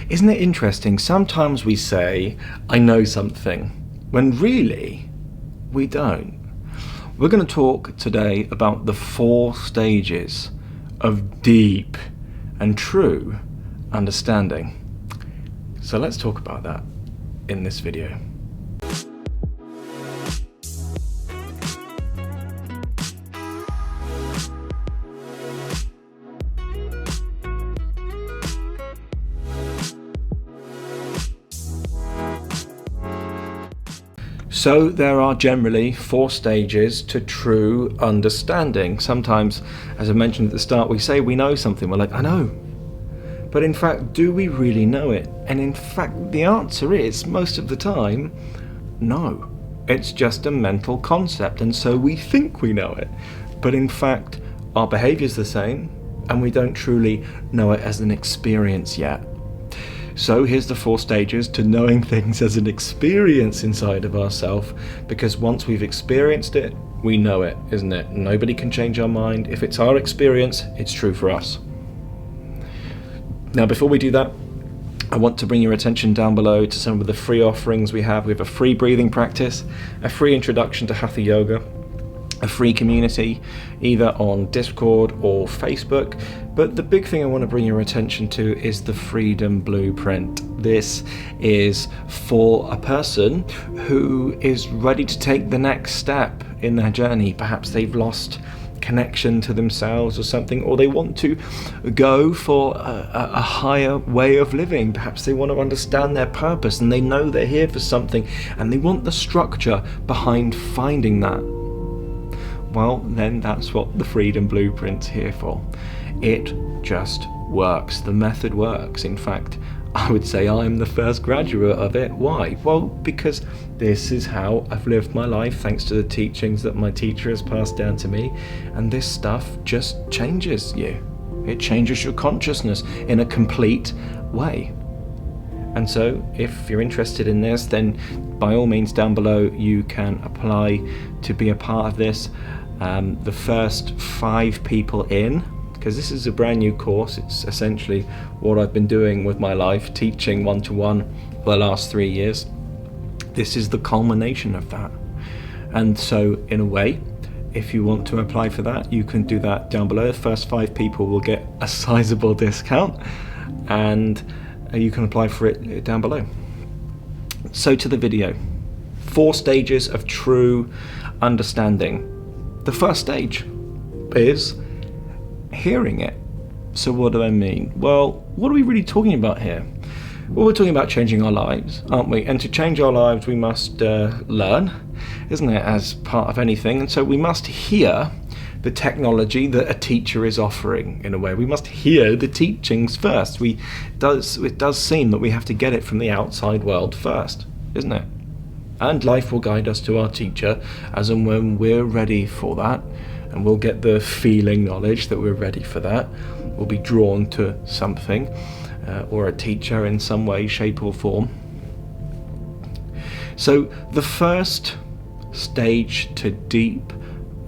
Isn't it interesting? Sometimes we say, I know something, when really we don't. We're going to talk today about the 4 stages of deep and true understanding. So let's talk about that in this video. So there are generally 4 stages to true understanding. Sometimes, as I mentioned at the start, we say we know something. We're like, I know. But in fact, do we really know it? And in fact, the answer is, most of the time, no. It's just a mental concept, and so we think we know it. But in fact, our behavior's the same, and we don't truly know it as an experience yet. So here's the 4 stages to knowing things as an experience inside of ourselves, because once we've experienced it, we know it, isn't it? Nobody can change our mind. If it's our experience, it's true for us. Now, before we do that, I want to bring your attention down below to some of the free offerings we have. We have a free breathing practice, a free introduction to Hatha Yoga, a free community, either on Discord or Facebook. But the big thing I want to bring your attention to is the Freedom Blueprint. This is for a person who is ready to take the next step in their journey. Perhaps they've lost connection to themselves or something, or they want to go for a higher way of living. Perhaps they want to understand their purpose and they know they're here for something and they want the structure behind finding that. Well, then that's what the Freedom Blueprint's here for. It just works. The method works. In fact, I would say I'm the first graduate of it. Why? Well, because this is how I've lived my life, thanks to the teachings that my teacher has passed down to me. And this stuff just changes you. It changes your consciousness in a complete way. And so if you're interested in this, then by all means down below you can apply to be a part of this. The first 5 people in, because this is a brand new course, it's essentially what I've been doing with my life, teaching one-to-one for the last 3 years. This is the culmination of that. And so in a way, if you want to apply for that, you can do that down below. The first 5 people will get a sizable discount, and you can apply for it down below. So to the video. 4 stages of true understanding. The first stage is hearing it. So what do I mean? Well, what are we really talking about here? Well, we're talking about changing our lives, aren't we? And to change our lives, we must learn, isn't it, as part of anything? And so we must hear the technology that a teacher is offering, in a way. We must hear the teachings first. It does seem that we have to get it from the outside world first, isn't it? And life will guide us to our teacher as and when we're ready for that, and we'll get the feeling knowledge that we're ready for that. We'll be drawn to something or a teacher in some way, shape or form. So the first stage to deep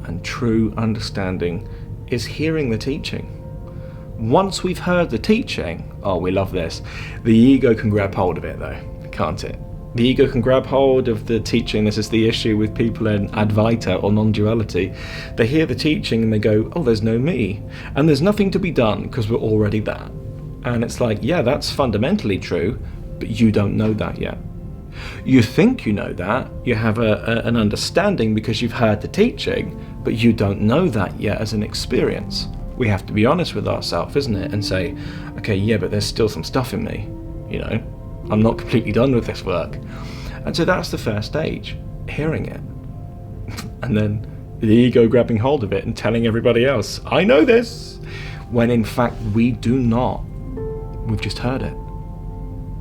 and true understanding is hearing the teaching. Once we've heard the teaching, oh, we love this, the ego can grab hold of it though, can't it? The ego can grab hold of the teaching. This is the issue with people in Advaita or non-duality. They hear the teaching and they go, oh, there's no me. And there's nothing to be done because we're already that. And it's like, yeah, that's fundamentally true, but you don't know that yet. You think you know that. You have an understanding because you've heard the teaching, but you don't know that yet as an experience. We have to be honest with ourselves, isn't it? And say, okay, yeah, but there's still some stuff in me, you know. I'm not completely done with this work. And so that's the first stage, hearing it. And then the ego grabbing hold of it and telling everybody else, I know this, when in fact we do not. We've just heard it.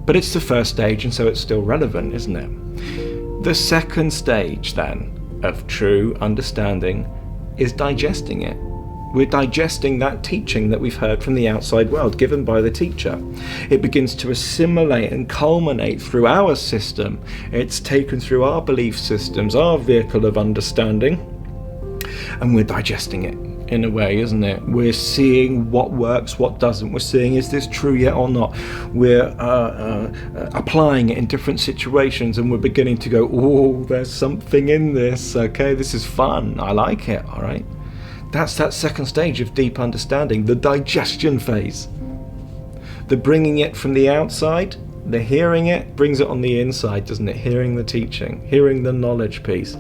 But it's the first stage, and so it's still relevant, isn't it? The second stage then of true understanding is digesting it. We're digesting that teaching that we've heard from the outside world, given by the teacher. It begins to assimilate and culminate through our system. It's taken through our belief systems, our vehicle of understanding, and we're digesting it. in a way, isn't it? We're seeing what works, what doesn't. We're seeing, is this true yet or not? We're applying it in different situations, and we're beginning to go, oh, there's something in this. Okay, this is fun. I like it. All right. That's that second stage of deep understanding, the digestion phase. The bringing it from the outside, the hearing it, brings it on the inside, doesn't it? Hearing the teaching, hearing the knowledge piece,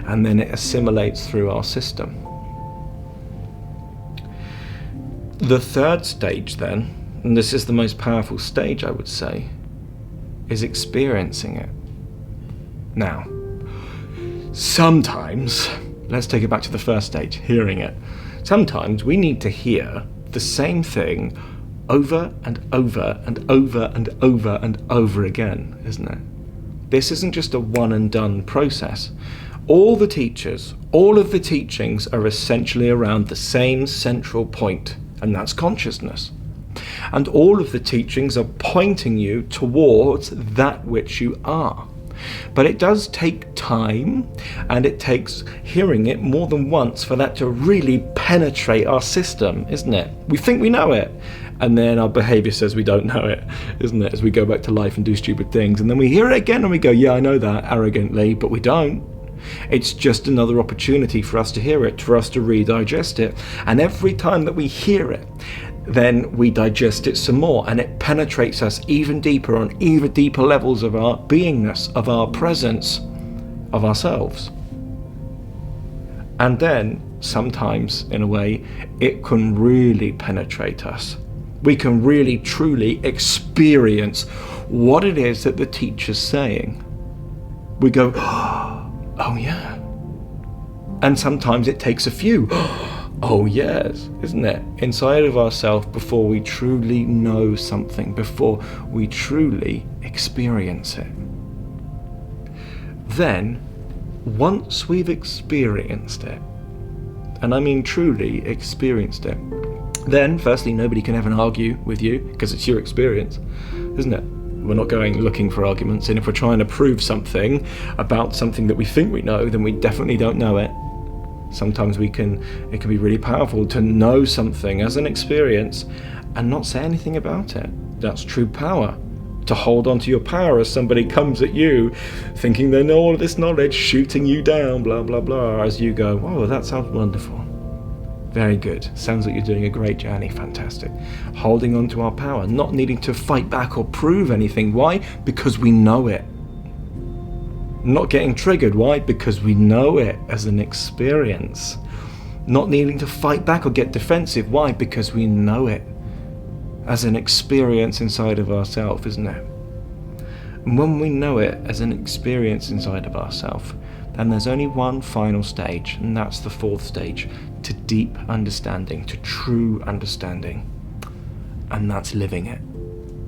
and then it assimilates through our system. The third stage then, and this is the most powerful stage, I would say, is experiencing it. Now, sometimes, let's take it back to the first stage, hearing it. Sometimes we need to hear the same thing over and over and over and over and over again, isn't it? This isn't just a one and done process. All the teachers, all of the teachings are essentially around the same central point, and that's consciousness. And all of the teachings are pointing you towards that which you are. But it does take time, and it takes hearing it more than once for that to really penetrate our system, isn't it? We think we know it, and then our behavior says we don't know it, isn't it? As we go back to life and do stupid things, and then we hear it again and we go, yeah, I know that, arrogantly, but we don't. It's just another opportunity for us to hear it, for us to redigest it. And every time that we hear it, then we digest it some more, and it penetrates us even deeper on even deeper levels of our beingness, of our presence, of ourselves. And then sometimes, in a way, it can really penetrate us. We can really truly experience what it is that the teacher's saying. We go, oh yeah. And sometimes it takes a few oh yes, isn't it? Inside of ourselves, before we truly know something, before we truly experience it. Then, once we've experienced it, and I mean truly experienced it, then firstly nobody can ever argue with you because it's your experience, isn't it? We're not going looking for arguments, and if we're trying to prove something about something that we think we know, then we definitely don't know it. Sometimes it can be really powerful to know something as an experience and not say anything about it. That's true power. To hold on to your power as somebody comes at you thinking they know all of this knowledge, shooting you down, blah blah blah, as you go, oh, that sounds wonderful. Very good. Sounds like you're doing a great journey. Fantastic. Holding on to our power, not needing to fight back or prove anything. Why? Because we know it. Not getting triggered. Why? Because we know it as an experience. Not needing to fight back or get defensive. Why? Because we know it as an experience inside of ourselves, isn't it? And when we know it as an experience inside of ourselves, then there's only one final stage, and that's the fourth stage, to deep understanding, to true understanding, and that's living it.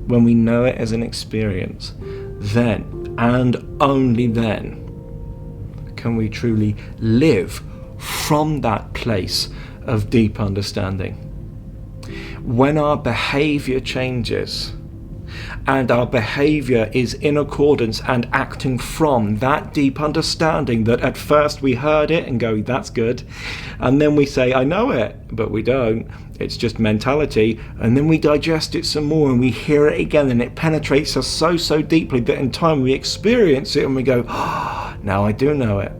When we know it as an experience, then, and only then, can we truly live from that place of deep understanding. When our behavior changes, and our behavior is in accordance and acting from that deep understanding that at first we heard it and go, that's good, and then we say, I know it, but we don't, it's just mentality, and then we digest it some more and we hear it again, and it penetrates us so deeply that in time we experience it and we go, now I do know it.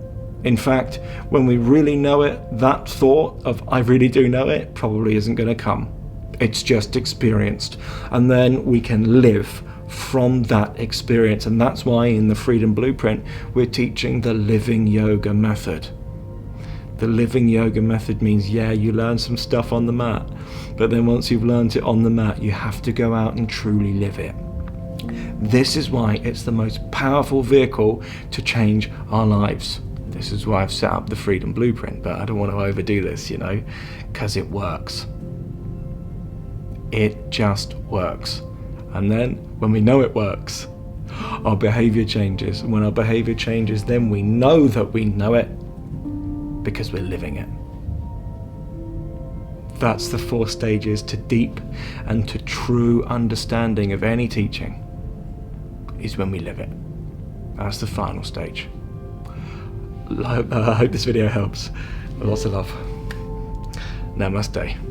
In fact, when we really know it, that thought of I really do know it probably isn't going to come. It's just experienced, and then we can live from that experience. And that's why in the Freedom Blueprint we're teaching the living yoga method. The living yoga method means, yeah, you learn some stuff on the mat, but then once you've learned it on the mat, you have to go out and truly live it. This is why it's the most powerful vehicle to change our lives. This is why I've set up the Freedom Blueprint, but I don't want to overdo this, because it works. It just works. And then when we know it works, our behavior changes. And when our behavior changes, then we know that we know it because we're living it. That's the 4 stages to deep and to true understanding of any teaching, is when we live it. That's the final stage. I hope this video helps. Lots of love. Namaste.